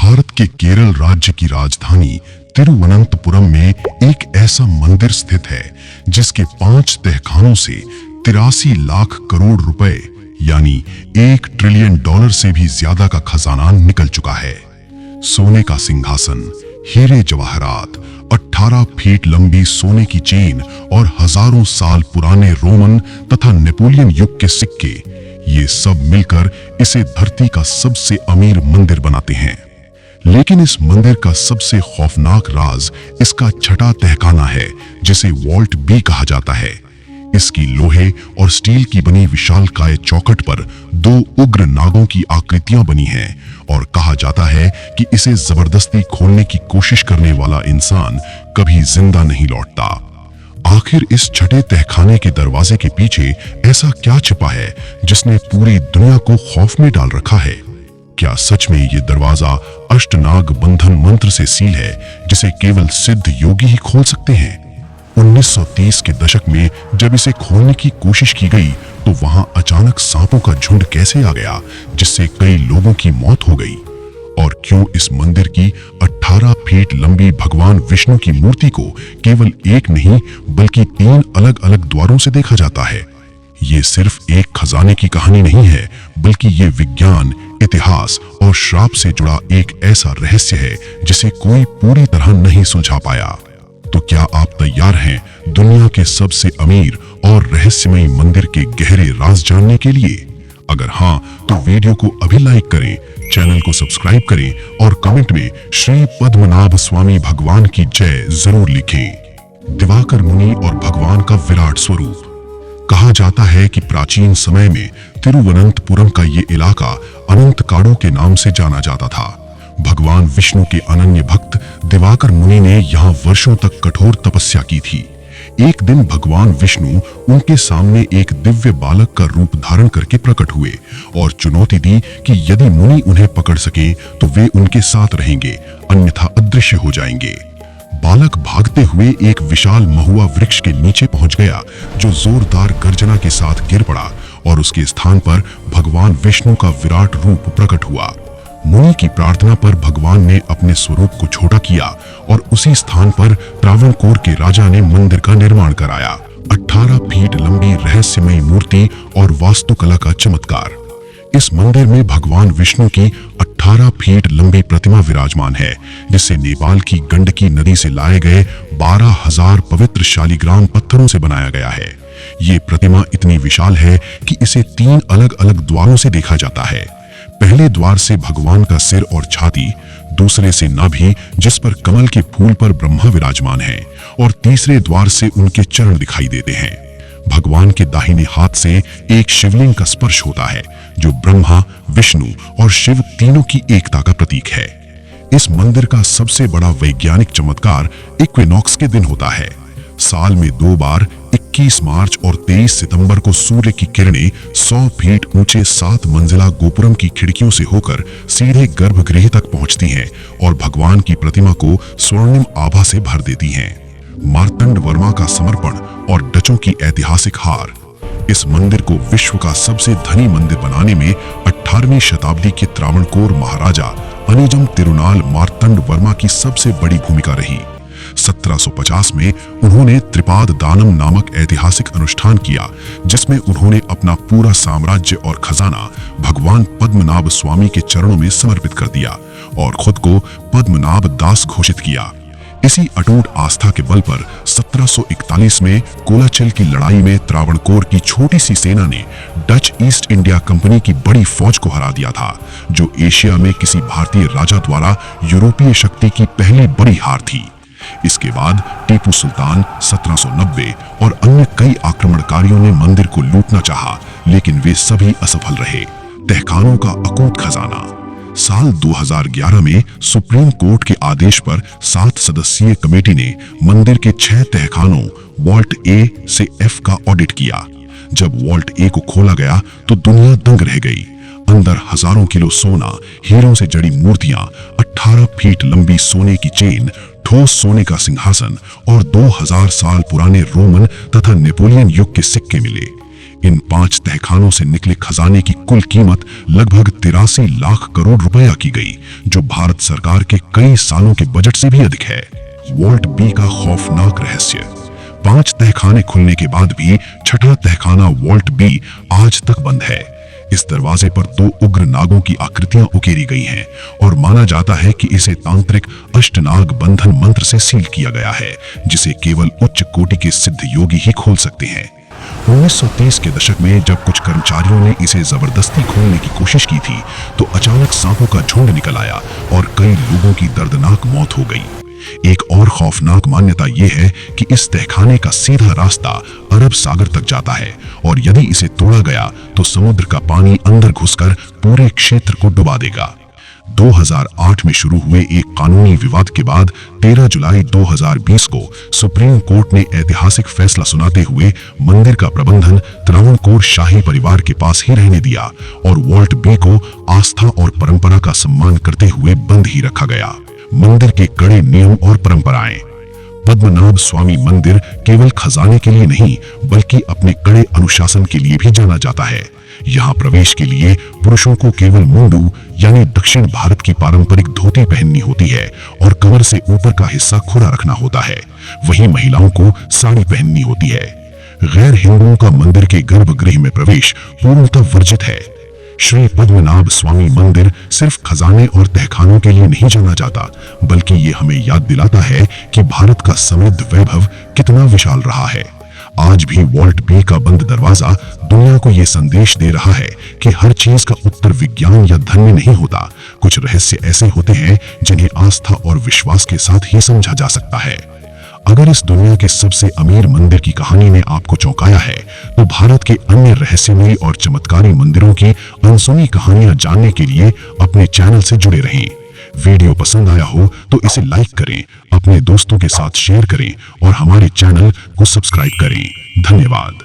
भारत के केरल राज्य की राजधानी तिरुवनंतपुरम में एक ऐसा मंदिर स्थित है जिसके 5 तहखानों से 83 लाख करोड़ रुपए यानी $1 ट्रिलियन से भी ज्यादा का खजाना निकल चुका है। सोने का सिंहासन, हीरे जवाहरात, 18 फीट लंबी सोने की चेन और हजारों साल पुराने रोमन तथा नेपोलियन युग के सिक्के, ये सब मिलकर इसे धरती का सबसे अमीर मंदिर बनाते हैं। लेकिन इस मंदिर का सबसे खौफनाक राज इसका छठा तहखाना है, जिसे वॉल्ट बी कहा जाता है। इसकी लोहे और स्टील की बनी विशालकाय चौखट पर 2 उग्र नागों की आकृतियां बनी हैं और कहा जाता है कि इसे जबरदस्ती खोलने की कोशिश करने वाला इंसान कभी जिंदा नहीं लौटता। आखिर इस छठे तहखाने के दरवाजे के पीछे ऐसा क्या छिपा है जिसने पूरी दुनिया को खौफ में डाल रखा है? क्या सच में ये दरवाजा अष्टनाग बंधन मंत्र से सील है, जिसे केवल सिद्ध योगी ही खोल सकते हैं? 1930 के दशक में जब इसे खोलने की कोशिश की गई तो वहां अचानक सांपों का झुंड कैसे आ गया, जिससे कई लोगों की मौत हो गई? और क्यों इस मंदिर की 18 फीट लंबी भगवान विष्णु की मूर्ति को केवल एक नहीं बल्कि 3 अलग-अलग द्वारों से देखा जाता है? ये सिर्फ एक खजाने की कहानी नहीं है, बल्कि ये विज्ञान, इतिहास और श्राप से जुड़ा एक ऐसा रहस्य है जिसे कोई पूरी तरह नहीं सुलझा पाया। तो क्या आप तैयार हैं दुनिया के सबसे अमीर और रहस्यमयी मंदिर के गहरे राज जानने के लिए? अगर हाँ, तो वीडियो को अभी लाइक करें, चैनल को सब्सक्राइब करें और कमेंट में श्री पद्मनाभ स्वामी भगवान की जय जरूर लिखें। दिवाकर मुनि और भगवान का विराट स्वरूप। कहा जाता है कि प्राचीन समय में तिरुवनंतपुरम का ये इलाका अनंत काड़ों के नाम से जाना जाता था। भगवान विष्णु के अनन्य भक्त दिवाकर मुनि ने यहाँ वर्षों तक कठोर तपस्या की थी। एक दिन भगवान विष्णु उनके सामने एक दिव्य बालक का रूप धारण करके प्रकट हुए और चुनौती दी कि यदि मुनि उन्हें पकड़ सके तो वे उनके साथ रहेंगे, अन्यथा अदृश्य हो जाएंगे। बालक भागते हुए एक विशाल महुआ वृक्ष के नीचे पहुंच गया, जो जोरदार गर्जना के साथ गिर पड़ा और उसके स्थान पर भगवान विष्णु का विराट रूप प्रकट हुआ। मुनि की प्रार्थना पर भगवान ने अपने स्वरूप को छोटा किया और उसी स्थान पर त्रावणकोर के राजा ने मंदिर का निर्माण कराया। 18 फीट लंबी रहस्यमयी मूर्ति और वास्तुकला का चमत्कार। इस मंदिर में भगवान विष्णु की 18 फीट लंबी प्रतिमा विराजमान है, जिसे नेपाल की गंडकी नदी से लाए गए 12,000 पवित्र शालिग्राम पत्थरों से बनाया गया है। ये प्रतिमा इतनी विशाल है कि इसे 3 अलग-अलग द्वारों से देखा जाता है। पहले द्वार से भगवान का सिर और छाती, दूसरे से नाभि जिस पर कमल के फूल पर ब्रह्मा विराजमान है, और तीसरे द्वार से उनके चरण दिखाई देते हैं। भगवान के दाहिने हाथ से एक शिवलिंग का स्पर्श होता है, जो ब्रह्मा, विष्णु और शिव तीनों की एकता का प्रतीक है। इस मंदिर का सबसे बड़ा वैज्ञानिक चमत्कार इक्विनॉक्स के दिन होता है। साल में 2 बार 21 मार्च और 23 सितंबर को सूर्य की किरणें 100 फीट ऊंचे 7 मंजिला गोपुरम की खिड़कियों से होकर सीधे गर्भगृह तक पहुंचती हैं और भगवान की प्रतिमा को स्वर्णिम आभा से भर देती हैं। मार्तंड वर्मा का समर्पण और डचों की ऐतिहासिक हार। इस मंदिर को विश्व का सबसे धनी मंदिर बनाने में 18वीं शताब्दी के त्रावणकोर महाराजा अनिजम तिरुनाल मार्तंड वर्मा की सबसे बड़ी भूमिका रही। 1750 में उन्होंने त्रिपाद दानम नामक ऐतिहासिक अनुष्ठान किया, जिसमें उन्होंने अपना पूरा साम्राज्य और खजाना भगवान पद्मनाभ स्वामी के चरणों में समर्पित कर दिया और खुद को पद्मनाभ दास घोषित किया। इसी अटूट आस्था के बल पर 1741 में कोलाचिल की लड़ाई में त्रावणकोर की छोटी सी सेना ने डच ईस्ट इंडिया कंपनी की बड़ी फौज को हरा दिया था, जो एशिया में किसी भारतीय राजा द्वारा यूरोपीय शक्ति की पहली बड़ी हार थी। इसके बाद टीपू सुल्तान 1790 और अन्य कई आक्रमणकारियों ने मंदिर को लूटना चाहा, लेकिन वे सभी असफल रहे। तहखानों का अकूत खजाना। साल 2011 में सुप्रीम कोर्ट के आदेश पर 7 सदस्यीय कमेटी ने मंदिर के 6 तहखानों वॉल्ट ए से एफ का ऑडिट किया। जब वॉल्ट ए को खोला गया तो दुनिया दंग रह गई। अंदर हजारों किलो सोना, हीरों से जड़ी मूर्तियां, 18 फीट लंबी सोने की चेन, ठोस सोने का सिंहासन और 2000 साल पुराने रोमन तथा नेपोलियन युग के सिक्के मिले। इन 5 तहखानों से निकले खजाने की कुल कीमत लगभग 83 लाख करोड़ रुपया की गई, जो भारत सरकार के कई सालों के बजट से भी अधिक है। वॉल्ट बी का खौफनाक रहस्य। 5 तहखाने खुलने के बाद भी छठा तहखाना वॉल्ट बी आज तक बंद है। इस दरवाजे पर 2 उग्र नागों की आकृतियां उकेरी गई हैं और माना जाता है कि इसे तांत्रिक अष्टनाग बंधन मंत्र से सील किया गया है, जिसे केवल उच्च कोटि के सिद्ध योगी ही खोल सकते हैं। 1930 के दशक में जब कुछ कर्मचारियों ने इसे जबरदस्ती खोलने की कोशिश की थी, तो अचानक सांपों का झुंड निकल आया और कई लोगों की दर्दनाक मौत हो गई। एक और खौफनाक मान्यता यह है कि इस तहखाने का सीधा रास्ता अरब सागर तक जाता है और यदि इसे तोड़ा गया तो समुद्र का पानी अंदर घुसकर पूरे क्षेत्र को डुबा देगा। 2008 में शुरू हुए एक कानूनी विवाद के बाद 13 जुलाई 2020 को सुप्रीम कोर्ट ने ऐतिहासिक फैसला सुनाते हुए मंदिर का प्रबंधन त्रावणकोर शाही परिवार के पास ही रहने दिया और वॉल्ट बी को आस्था और परंपरा का सम्मान करते हुए बंद ही रखा गया। मंदिर के कड़े नियम और परंपराएं। पद्मनाभ स्वामी मंदिर केवल खजाने के लिए नहीं, बल्कि अपने कड़े अनुशासन के लिए भी जाना जाता है। यहाँ प्रवेश के लिए पुरुषों को केवल मुंडू यानी दक्षिण भारत की पारंपरिक धोती पहननी होती है और कमर से ऊपर का हिस्सा खुला रखना होता है। वहीं महिलाओं को साड़ी पहननी होती है। गैर हिंदुओं का मंदिर के गर्भगृह में प्रवेश पूर्णतः वर्जित है। श्री पद्मनाभ स्वामी मंदिर सिर्फ खजाने और तहखानों के लिए नहीं जाना जाता, बल्कि ये हमें याद दिलाता है कि भारत का समृद्ध वैभव कितना विशाल रहा है। आज भी वॉल्ट बी का बंद दरवाजा दुनिया को ये संदेश दे रहा है कि हर चीज का उत्तर विज्ञान या धन में नहीं होता। कुछ रहस्य ऐसे होते हैं जिन्हें आस्था और विश्वास के साथ ही समझा जा सकता है। अगर इस दुनिया के सबसे अमीर मंदिर की कहानी ने आपको चौंकाया है, तो भारत के अन्य रहस्यमयी और चमत्कारी मंदिरों की अनसुनी कहानियां जानने के लिए अपने चैनल से जुड़े रहें। वीडियो पसंद आया हो तो इसे लाइक करें, अपने दोस्तों के साथ शेयर करें और हमारे चैनल को सब्सक्राइब करें। धन्यवाद।